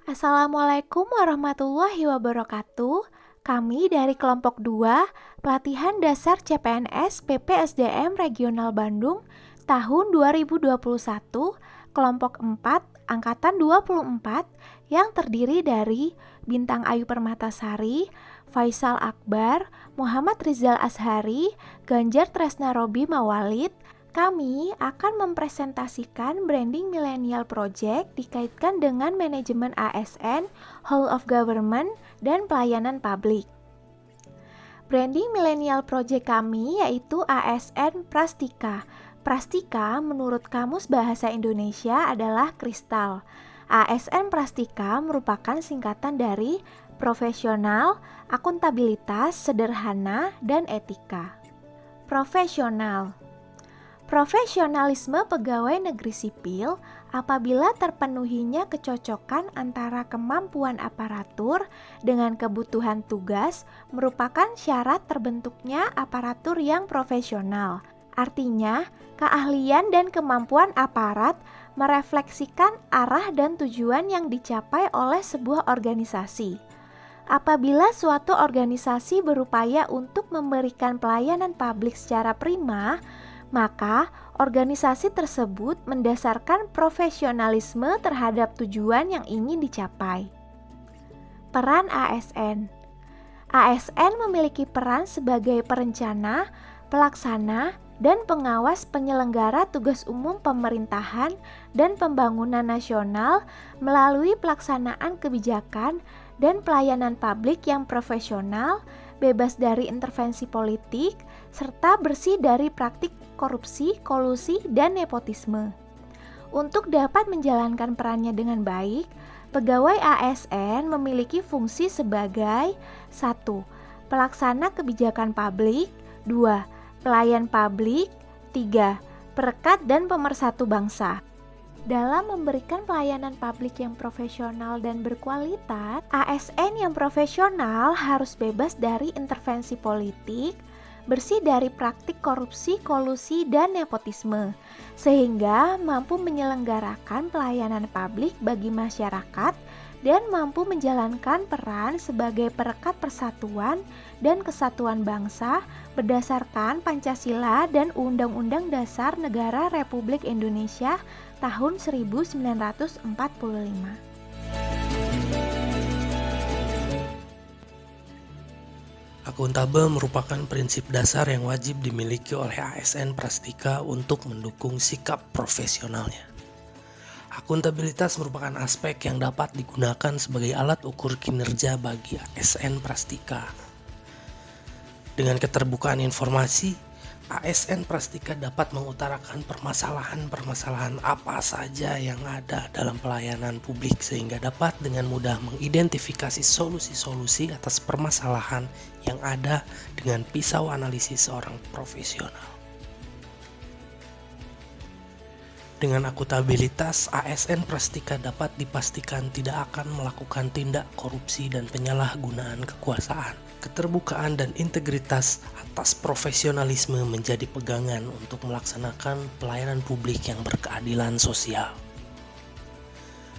Assalamualaikum warahmatullahi wabarakatuh. Kami dari kelompok 2, Pelatihan Dasar CPNS PPSDM Regional Bandung tahun 2021, kelompok 4, angkatan 24 yang terdiri dari Bintang Ayu Permatasari, Faisal Akbar, Muhammad Rizal Ashari, Ganjar Tresna Robi Mawalid. Kami akan mempresentasikan Branding Millennial Project dikaitkan dengan manajemen ASN, Whole of Government, dan pelayanan publik. Branding Millennial Project kami yaitu ASN Prastika. Prastika menurut Kamus Bahasa Indonesia adalah kristal. ASN Prastika merupakan singkatan dari profesional, akuntabilitas, sederhana, dan etika. Profesional. Profesionalisme pegawai negeri sipil apabila terpenuhinya kecocokan antara kemampuan aparatur dengan kebutuhan tugas merupakan syarat terbentuknya aparatur yang profesional. Artinya, keahlian dan kemampuan aparat merefleksikan arah dan tujuan yang dicapai oleh sebuah organisasi. Apabila suatu organisasi berupaya untuk memberikan pelayanan publik secara prima, maka organisasi tersebut mendasarkan profesionalisme terhadap tujuan yang ingin dicapai. Peran ASN. ASN memiliki peran sebagai perencana, pelaksana, dan pengawas penyelenggara tugas umum pemerintahan dan pembangunan nasional melalui pelaksanaan kebijakan dan pelayanan publik yang profesional, bebas dari intervensi politik, serta bersih dari praktik korupsi, kolusi, dan nepotisme. Untuk dapat menjalankan perannya dengan baik, pegawai ASN memiliki fungsi sebagai 1. Pelaksana kebijakan publik, 2. Pelayan publik, 3. Perekat dan pemersatu bangsa. Dalam memberikan pelayanan publik yang profesional dan berkualitas, ASN yang profesional harus bebas dari intervensi politik, bersih dari praktik korupsi, kolusi, dan nepotisme, sehingga mampu menyelenggarakan pelayanan publik bagi masyarakat dan mampu menjalankan peran sebagai perekat persatuan dan kesatuan bangsa berdasarkan Pancasila dan Undang-Undang Dasar Negara Republik Indonesia tahun 1945. Akuntabel merupakan prinsip dasar yang wajib dimiliki oleh ASN Prastika untuk mendukung sikap profesionalnya. Akuntabilitas merupakan aspek yang dapat digunakan sebagai alat ukur kinerja bagi ASN Prastika. Dengan keterbukaan informasi, ASN Prastika dapat mengutarakan permasalahan-permasalahan apa saja yang ada dalam pelayanan publik sehingga dapat dengan mudah mengidentifikasi solusi-solusi atas permasalahan yang ada dengan pisau analisis seorang profesional. Dengan akuntabilitas, ASN Prastika dapat dipastikan tidak akan melakukan tindak korupsi dan penyalahgunaan kekuasaan. Keterbukaan dan integritas atas profesionalisme menjadi pegangan untuk melaksanakan pelayanan publik yang berkeadilan sosial.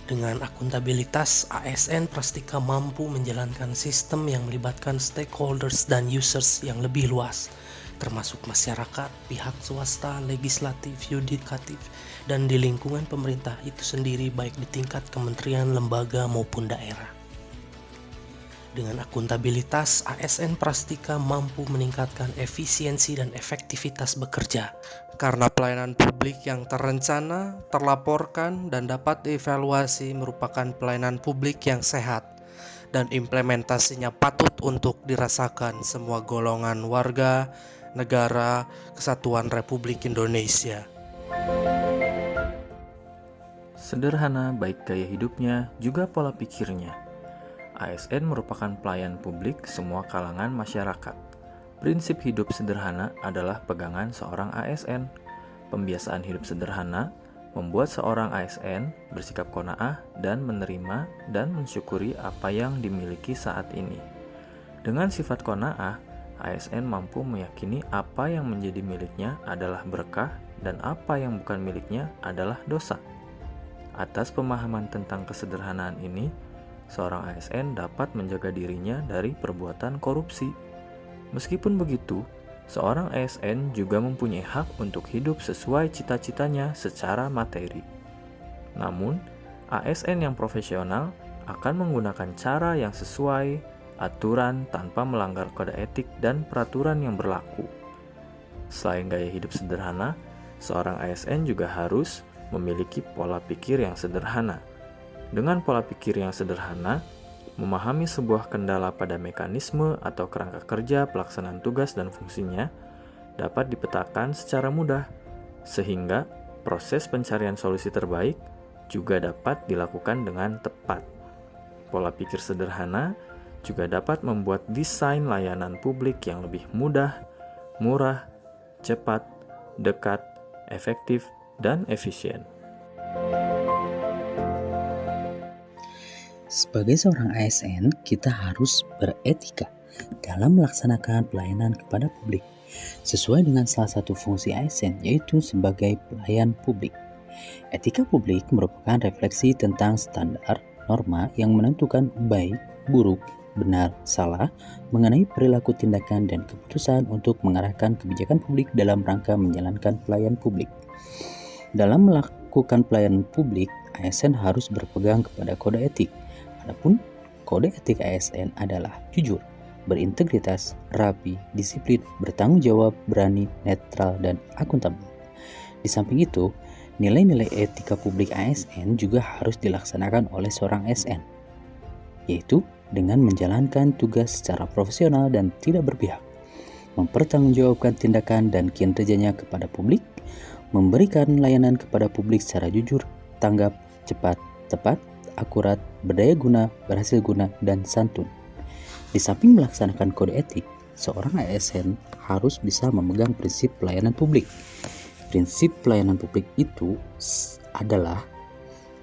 Dengan akuntabilitas, ASN Prastika mampu menjalankan sistem yang melibatkan stakeholders dan users yang lebih luas, termasuk masyarakat, pihak swasta, legislatif, yudikatif, dan di lingkungan pemerintah itu sendiri baik di tingkat kementerian, lembaga, maupun daerah. Dengan akuntabilitas, ASN Prastika mampu meningkatkan efisiensi dan efektivitas bekerja karena pelayanan publik yang terencana, terlaporkan, dan dapat dievaluasi merupakan pelayanan publik yang sehat dan implementasinya patut untuk dirasakan semua golongan warga, negara, kesatuan Republik Indonesia. Sederhana baik gaya hidupnya juga pola pikirnya. ASN merupakan pelayan publik semua kalangan masyarakat. Prinsip hidup sederhana adalah pegangan seorang ASN. Pembiasaan hidup sederhana membuat seorang ASN bersikap qanaah dan menerima dan mensyukuri apa yang dimiliki saat ini. Dengan sifat qanaah, ASN mampu meyakini apa yang menjadi miliknya adalah berkah dan apa yang bukan miliknya adalah dosa. Atas pemahaman tentang kesederhanaan ini, seorang ASN dapat menjaga dirinya dari perbuatan korupsi. Meskipun begitu, seorang ASN juga mempunyai hak untuk hidup sesuai cita-citanya secara materi. Namun, ASN yang profesional akan menggunakan cara yang sesuai aturan tanpa melanggar kode etik dan peraturan yang berlaku. Selain gaya hidup sederhana, seorang ASN juga harus memiliki pola pikir yang sederhana. Dengan pola pikir yang sederhana, memahami sebuah kendala pada mekanisme atau kerangka kerja pelaksanaan tugas dan fungsinya dapat dipetakan secara mudah, sehingga proses pencarian solusi terbaik juga dapat dilakukan dengan tepat. Pola pikir sederhana juga dapat membuat desain layanan publik yang lebih mudah, murah, cepat, dekat, efektif, dan efisien. Sebagai seorang ASN, kita harus beretika dalam melaksanakan pelayanan kepada publik sesuai dengan salah satu fungsi ASN, yaitu sebagai pelayan publik. Etika publik merupakan refleksi tentang standar norma yang menentukan baik, buruk, benar, salah mengenai perilaku, tindakan, dan keputusan untuk mengarahkan kebijakan publik dalam rangka menjalankan pelayanan publik. Dalam melakukan pelayanan publik, ASN harus berpegang kepada kode etik. Adapun kode etik ASN adalah jujur, berintegritas, rapi, disiplin, bertanggung jawab, berani, netral, dan akuntabel. Di samping itu, nilai-nilai etika publik ASN juga harus dilaksanakan oleh seorang ASN, yaitu dengan menjalankan tugas secara profesional dan tidak berpihak, mempertanggungjawabkan tindakan dan kinerjanya kepada publik, memberikan layanan kepada publik secara jujur, tanggap, cepat, tepat, akurat, berdaya guna, berhasil guna, dan santun. Di samping melaksanakan kode etik, seorang ASN harus bisa memegang prinsip pelayanan publik. Prinsip pelayanan publik itu adalah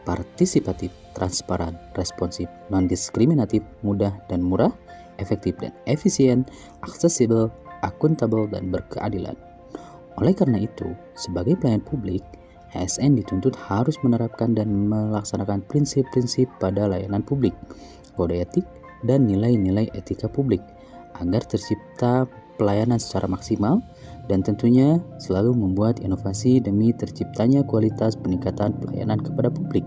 partisipatif, transparan, responsif, non-diskriminatif, mudah dan murah, efektif dan efisien, aksesibel, akuntabel, dan berkeadilan. Oleh karena itu, sebagai pelayan publik, ASN dituntut harus menerapkan dan melaksanakan prinsip-prinsip pada layanan publik, kode etik, dan nilai-nilai etika publik agar tercipta pelayanan secara maksimal dan tentunya selalu membuat inovasi demi terciptanya kualitas peningkatan pelayanan kepada publik.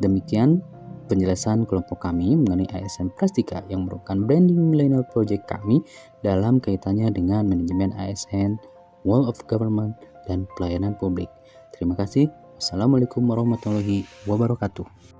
Demikian penjelasan kelompok kami mengenai ASN Prastika yang merupakan branding millennial project kami dalam kaitannya dengan manajemen ASN, Wall of Government, dan pelayanan publik. Terima kasih. Wassalamualaikum warahmatullahi wabarakatuh.